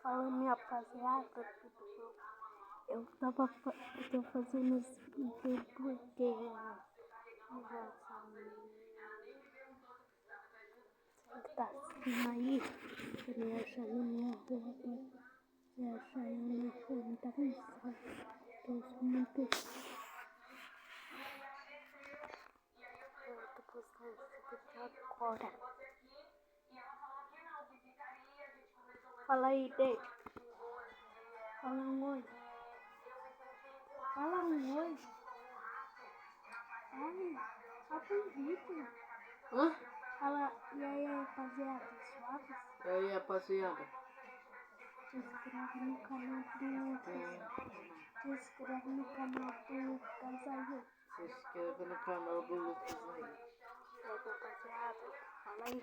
Fala, minha rapaziada, tudo bom? Eu tô fazendo esse vídeo porque você que tá assistindo aí, se me achar na minha roupa, se achar eu na fome, tá cansado. Eu sou muito Eu tô postando esse vídeo agora. Fala aí, Dei. Fala um oi. Fala um oi. Ai, solta um vídeo. Hã? Fala, e aí, rapaziada, suaves? E aí, rapaziada? Se inscreve no canal do... Se inscreve no canal do Casaio. Se inscreva no canal do Lucas aí. E aí, rapaziada, fala aí.